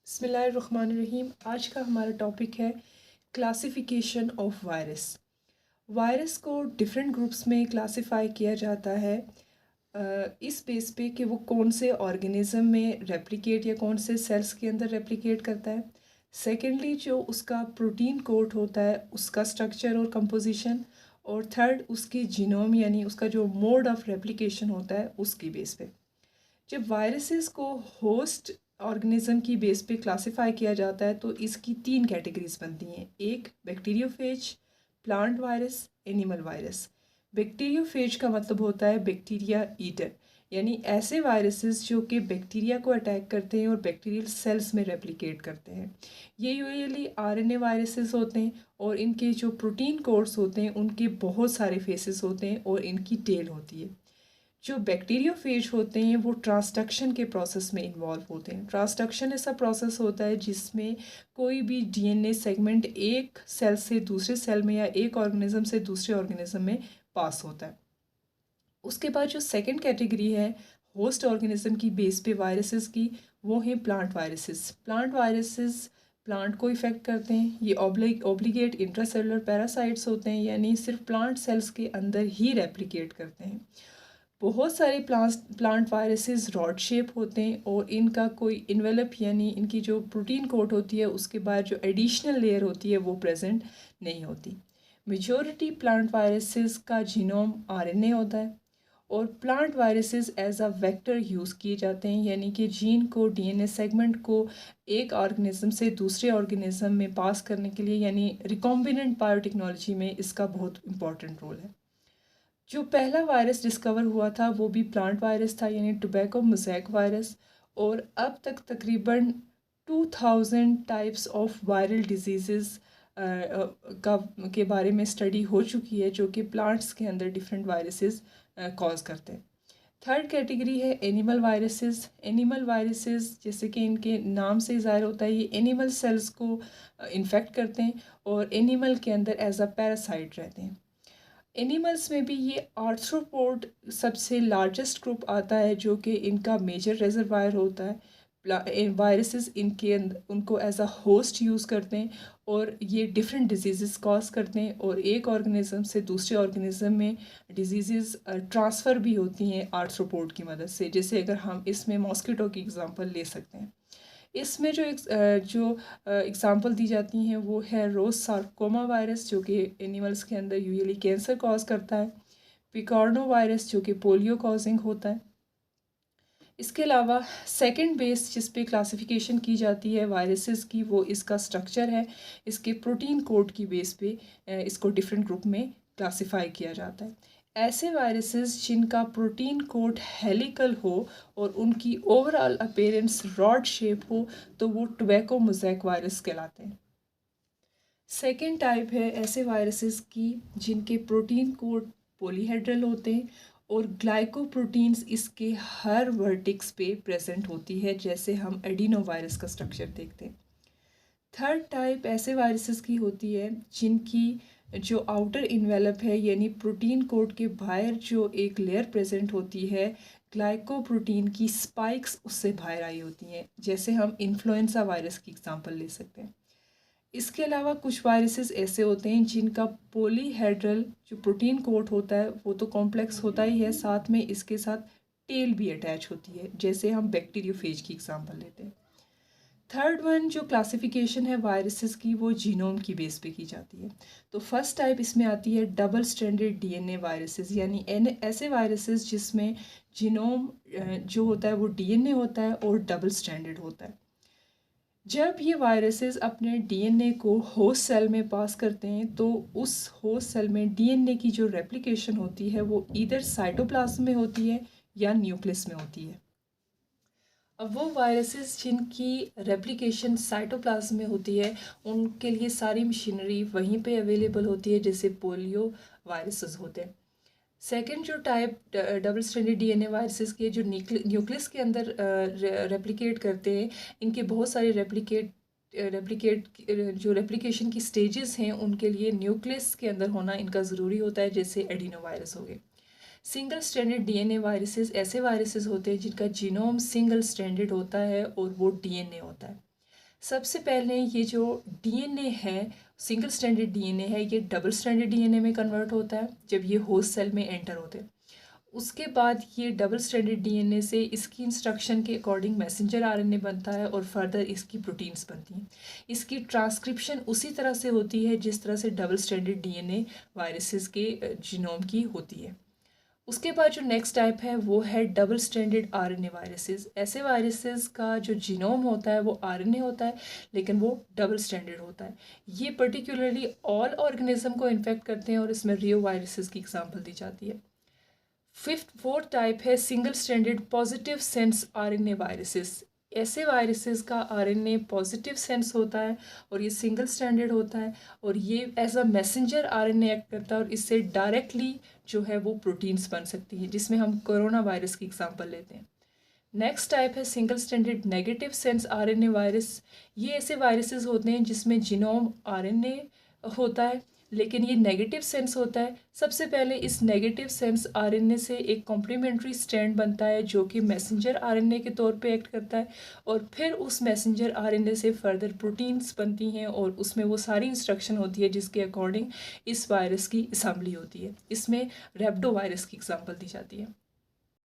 बिस्मिल्लाहिर्रहमानिर्रहीम। आज का हमारा टॉपिक है क्लासिफिकेशन ऑफ वायरस। वायरस को डिफरेंट ग्रुप्स में क्लासिफाई किया जाता है इस बेस पे कि वो कौन से ऑर्गेनिज्म में रेप्लिकेट या कौन से सेल्स के अंदर रेप्लिकेट करता है। सेकेंडली, जो उसका प्रोटीन कोड होता है उसका स्ट्रक्चर और कंपोजिशन। और थर्ड, उसकी जीनोम यानी उसका जो मोड ऑफ रेप्लिकेशन होता है उसकी बेस पे। जब वायरसेस को होस्ट ऑर्गेनिज्म की बेस पे क्लासिफाई किया जाता है तो इसकी तीन कैटेगरीज बनती हैं। एक bacteriophage, plant virus, animal virus. Bacteriophage का मतलब होता है बैक्टीरिया ईटर, यानी ऐसे वायरसेस जो कि बैक्टीरिया को अटैक करते हैं और बैक्टीरियल सेल्स में रेप्लिकेट करते हैं। ये यूजुअली आरएनए वायरसेस होते हैं और इनके जो प्रोटीन कोड्स होते हैं उनके बहुत सारे फेसेस होते हैं और इनकी टेल होती है। जो बैक्टीरियोफेज होते हैं वो ट्रांसडक्शन के प्रोसेस में इन्वॉल्व होते हैं। ट्रांसडक्शन ऐसा प्रोसेस होता है जिसमें कोई भी डीएनए सेगमेंट एक सेल से दूसरे सेल में या एक ऑर्गेनिज्म से दूसरे ऑर्गेनिज्म में पास होता है। उसके बाद जो सेकंड कैटेगरी है होस्ट ऑर्गेनिज्म की बेस पे वायरसेस की, वो हैं plant viruses. Plant viruses plant को इफ़ेक्ट करते हैं। ये ऑब्लिगेट इंट्रासेलुलर पैरासाइट्स होते हैं, यानी सिर्फ प्लांट सेल्स के अंदर ही रेप्लिकेट करते हैं। बहुत सारे प्लांट वायरसेस रॉड शेप होते हैं और इनका कोई इन्वेलप यानी इनकी जो प्रोटीन कोट होती है उसके बाद जो एडिशनल लेयर होती है वो प्रेजेंट नहीं होती। मेजॉरिटी प्लांट वायरसेस का जीनोम आरएनए होता है और plant viruses as a vector use किए जाते हैं, यानी कि जीन को डीएनए सेगमेंट को एक ऑर्गेनिज्म से दूसरे ऑर्गेनिज्म में पास करने के लिए, यानी रिकॉम्बिनेंट बायोटेक्नोलॉजी में इसका बहुत इंपॉर्टेंट रोल है। जो पहला वायरस डिस्कवर हुआ था वो भी प्लांट वायरस था, यानी टोबैको मोज़ेक वायरस। और अब तक तकरीबन 2000 टाइप्स ऑफ वायरल डिजीज़ का के बारे में स्टडी हो चुकी है जो कि प्लांट्स के अंदर डिफरेंट वायरसेस कॉज करते हैं। थर्ड कैटेगरी है एनिमल वायरसेस। एनिमल वायरसेस जैसे कि इनके नाम से ज़ाहिर होता है ये एनिमल सेल्स को इन्फेक्ट करते हैं और एनिमल के अंदर एज अ पैरासाइट रहते हैं। एनिमल्स में भी ये आर्थ्रोपोड सबसे लार्जेस्ट ग्रुप आता है जो कि इनका मेजर रिजर्वायर होता है। वायरसेस इनके अंदर उनको एज अ होस्ट यूज़ करते हैं और ये डिफरेंट डिजीज़ कॉज करते हैं और एक ऑर्गेनिज्म से दूसरे ऑर्गेनिज्म में डिजीज़ ट्रांसफ़र भी होती हैं आर्थ्रोपोड की मदद से। जैसे अगर हम इसमें मॉस्किटो की एग्ज़ाम्पल ले सकते हैं। इसमें जो एग्ज़ाम्पल दी जाती हैं वो है रोज सार्कोमा वायरस जो कि एनिमल्स के अंदर यूजुअली कैंसर कॉज करता है। पिकॉर्नो वायरस जो कि पोलियो कॉजिंग होता है। इसके अलावा सेकंड बेस जिस पे क्लासिफिकेशन की जाती है वायरसेस की वो इसका स्ट्रक्चर है। इसके प्रोटीन कोड की बेस पे इसको डिफरेंट ग्रुप में क्लासिफाई किया जाता है। ऐसे वायरसेस जिनका प्रोटीन कोड हेलिकल हो और उनकी ओवरऑल अपीयरेंस रॉड शेप हो तो वो टोबैको मोज़ेक वायरस कहलाते हैं। सेकेंड टाइप है ऐसे वायरसेस की जिनके प्रोटीन कोड पॉलीहेड्रल होते हैं और ग्लाइकोप्रोटीन्स इसके हर वर्टिक्स पे प्रेजेंट होती है, जैसे हम एडिनो वायरस का स्ट्रक्चर देखते हैं। थर्ड टाइप ऐसे वायरसेस की होती है जिनकी जो आउटर इन्वेलप है यानी प्रोटीन कोड के बाहर जो एक लेयर प्रेजेंट होती है ग्लाइकोप्रोटीन की स्पाइक्स उससे बाहर आई होती हैं, जैसे हम इन्फ्लुएंजा वायरस की एग्जांपल ले सकते हैं। इसके अलावा कुछ वायरसेस ऐसे होते हैं जिनका पॉलीहेड्रल जो प्रोटीन कोट होता है वो तो कॉम्प्लेक्स होता ही है, साथ में इसके साथ टेल भी अटैच होती है, जैसे हम बैक्टीरियोफेज की एग्जांपल लेते हैं। थर्ड वन जो क्लासिफिकेशन है वायरसेस की वो जीनोम की बेस पे की जाती है। तो फर्स्ट टाइप इसमें आती है डबल स्ट्रैंडेड डीएनए वायरसेस, यानी ऐसे वायरसेस जिसमें जीनोम जो होता है वो डीएनए होता है और डबल स्ट्रैंडेड होता है। जब ये वायरसेस अपने डीएनए को होस्ट सेल में पास करते हैं तो उस होस्ट सेल में डीएनए की जो रेप्लिकेशन होती है वो इधर साइटोप्लाज्म में होती है या न्यूक्लियस में होती है। अब वो वायरसेस जिनकी रेप्लिकेशन साइटोप्लाज्म में होती है उनके लिए सारी मशीनरी वहीं पे अवेलेबल होती है, जैसे पोलियो वायरसेस होते हैं। सेकेंड जो type double stranded DNA viruses के जो न्यूक्लियस के अंदर रेप्लिकेट करते हैं, इनके बहुत सारे रेप्लिकेट जो रेप्लिकेशन की स्टेजेस हैं उनके लिए न्यूक्लियस के अंदर होना इनका ज़रूरी होता है, जैसे एडिनो वायरस हो गए। सिंगल स्ट्रैंडेड डीएनए वायरसेस ऐसे वायरसेस होते हैं जिनका जीनोम सिंगल स्ट्रैंडेड होता है और वो डीएनए होता है। सबसे पहले ये जो डीएनए है, सिंगल स्ट्रैंडेड डीएनए है, ये डबल स्ट्रैंडेड डीएनए में कन्वर्ट होता है जब ये होस्ट सेल में एंटर होते हैं। उसके बाद ये डबल स्ट्रैंडेड डीएनए से इसकी इंस्ट्रक्शन के अकॉर्डिंग मैसेंजर आरएनए बनता है और फर्दर इसकी प्रोटीन्स बनती हैं। इसकी ट्रांसक्रिप्शन उसी तरह से होती है जिस तरह से डबल स्ट्रैंडेड डीएनए वायरसेस के जीनोम की होती है। उसके बाद जो नेक्स्ट टाइप है वो है डबल स्ट्रैंडेड आरएनए वायरसेस। ऐसे वायरसेस का जो जीनोम होता है वो आरएनए होता है लेकिन वो डबल स्ट्रैंडेड होता है। ये पर्टिकुलरली ऑल ऑर्गेनिज्म को इन्फेक्ट करते हैं और इसमें रियो वायरसेस की एग्जांपल दी जाती है। फोर्थ टाइप है single stranded positive sense RNA viruses. ऐसे वायरसेस का आरएनए पॉजिटिव सेंस होता है और ये सिंगल स्ट्रैंडेड होता है और ये as a messenger RNA act करता है और इससे डायरेक्टली जो है वो प्रोटीन्स बन सकती हैं, जिसमें हम कोरोना वायरस की एग्जांपल लेते हैं। नेक्स्ट टाइप है single stranded negative sense RNA virus. ये ऐसे वायरसेस होते हैं जिसमें जीनोम आरएनए होता है लेकिन ये नेगेटिव सेंस होता है। सबसे पहले इस नेगेटिव सेंस आरएनए से एक कॉम्प्लीमेंट्री स्ट्रैंड बनता है जो कि मैसेंजर आरएनए के तौर पे एक्ट करता है और फिर उस मैसेंजर आरएनए से फर्दर प्रोटीन्स बनती हैं और उसमें वो सारी इंस्ट्रक्शन होती है जिसके अकॉर्डिंग इस वायरस की असेंबली होती है। इसमें रेप्डो वायरस की एग्जांपल दी जाती है।